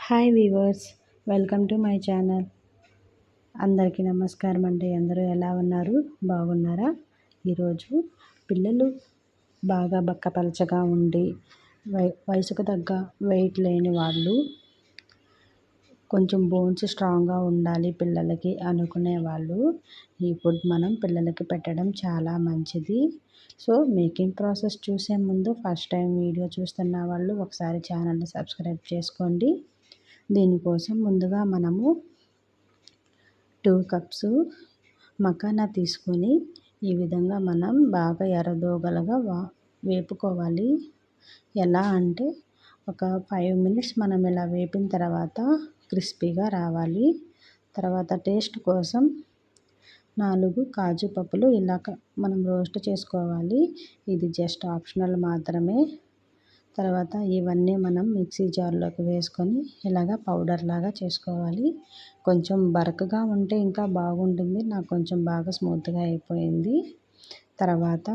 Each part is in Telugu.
Hi weavers, welcome to my channel. అందరికీ నమస్కారం అండి. అందరూ ఎలా ఉన్నారు? బాగున్నారా? ఈరోజు పిల్లలు బాగా బక్కపలచగా ఉండి వయసుకు తగ్గ వెయిట్ లేని వాళ్ళు, కొంచెం బోన్స్ స్ట్రాంగ్గా ఉండాలి పిల్లలకి అనుకునే వాళ్ళు ఈ ఫుడ్ మనం పిల్లలకి పెట్టడం చాలా మంచిది. సో మేకింగ్ ప్రాసెస్ చూసే ముందు ఫస్ట్ టైం వీడియో చూస్తున్న వాళ్ళు ఒకసారి ఛానల్ని సబ్స్క్రైబ్ చేసుకోండి. దీనికోసం ముందుగా మనము 2 కప్స్ మకానా తీసుకొని ఈ విధంగా మనం బాగా ఎర్రదోగలుగా వేపుకోవాలి. ఎలా అంటే ఒక 5 మినిట్స్ మనం ఇలా వేపిన తర్వాత క్రిస్పీగా రావాలి. తర్వాత టేస్ట్ కోసం 4 కాజు పప్పులు ఇలా మనం రోస్ట్ చేసుకోవాలి. ఇది జస్ట్ ఆప్షనల్ మాత్రమే. తర్వాత ఇవన్నీ మనం మిక్సీ జార్లోకి వేసుకొని ఇలాగ పౌడర్ లాగా చేసుకోవాలి. కొంచెం బరకగా ఉంటే ఇంకా బాగుంటుంది. నాకు కొంచెం బాగా స్మూత్గా అయిపోయింది. తర్వాత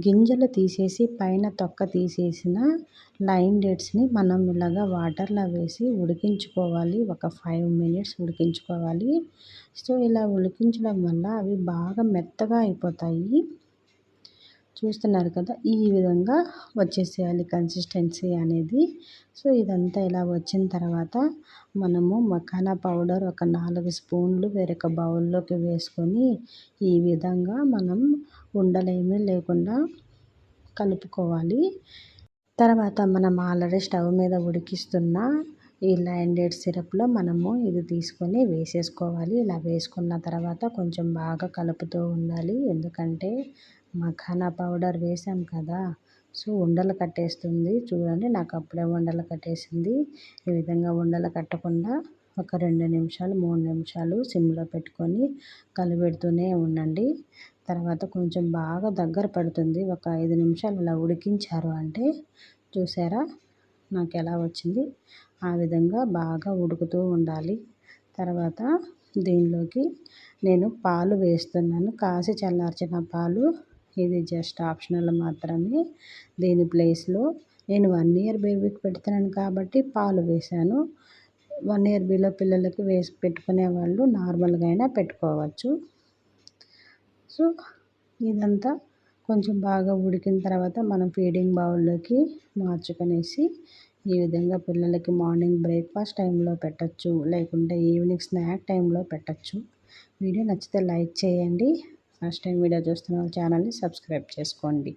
గింజలు తీసేసి పైన తొక్క తీసేసిన లైన్ డేట్స్ని మనం ఇలాగ వాటర్లో వేసి ఉడికించుకోవాలి. ఒక 5 మినిట్స్ ఉడికించుకోవాలి. సో ఇలా ఉడికించడం వల్ల అవి బాగా మెత్తగా అయిపోతాయి. చూస్తున్నారు కదా, ఈ విధంగా వచ్చేసేయాలి కన్సిస్టెన్సీ అనేది. సో ఇదంతా ఇలా వచ్చిన తర్వాత మనము మఖానా పౌడర్ ఒక 4 స్పూన్లు వేరొక బౌల్లోకి వేసుకొని ఈ విధంగా మనం ఉండలేమీ లేకుండా కలుపుకోవాలి. తర్వాత మనం ఆల్రెడీ స్టవ్ మీద ఉడికిస్తున్న ఈ లైన్ డేట్ సిరప్లో మనము ఇది తీసుకొని వేసేసుకోవాలి. ఇలా వేసుకున్న తర్వాత కొంచెం బాగా కలుపుతూ ఉండాలి. ఎందుకంటే మఖానా పౌడర్ వేసాం కదా, సో ఉండలు కట్టేస్తుంది. చూడండి, నాకు అప్పుడే ఉండలు కట్టేసింది. ఈ విధంగా ఉండలు కట్టకుండా ఒక 2 నిమిషాలు 3 నిమిషాలు సిమ్లో పెట్టుకొని కలిపెడుతూనే ఉండండి. తర్వాత కొంచెం బాగా దగ్గర పడుతుంది. ఒక 5 నిమిషాలు ఇలా ఉడికించారు అంటే చూసారా నాకు ఎలా వచ్చింది. ఆ విధంగా బాగా ఉడుకుతూ ఉండాలి. తర్వాత దీనిలోకి నేను పాలు వేస్తున్నాను. కాసి చల్లార్చిన పాలు. ఇది జస్ట్ ఆప్షనల్ మాత్రమే. దీని ప్లేస్లో నేను 1 ఇయర్ బేబీకి పెడుతున్నాను కాబట్టి పాలు వేశాను. 1 ఇయర్ బిలో పిల్లలకి వేసి పెట్టుకునే వాళ్ళు నార్మల్గా అయినా పెట్టుకోవచ్చు. సో ఇదంతా కొంచెం బాగా ఉడికిన తర్వాత మనం ఫీడింగ్ బౌల్లోకి మార్చుకొనేసి ఈ విధంగా పిల్లలకి మార్నింగ్ బ్రేక్ఫాస్ట్ టైంలో పెట్టచ్చు, లేకుంటే ఈవినింగ్ స్నాక్ టైంలో పెట్టచ్చు. వీడియో నచ్చితే లైక్ చేయండి. ఫస్ట్ టైం వీడియో చూస్తున్న ఛానల్ని సబ్స్క్రైబ్ చేసుకోండి.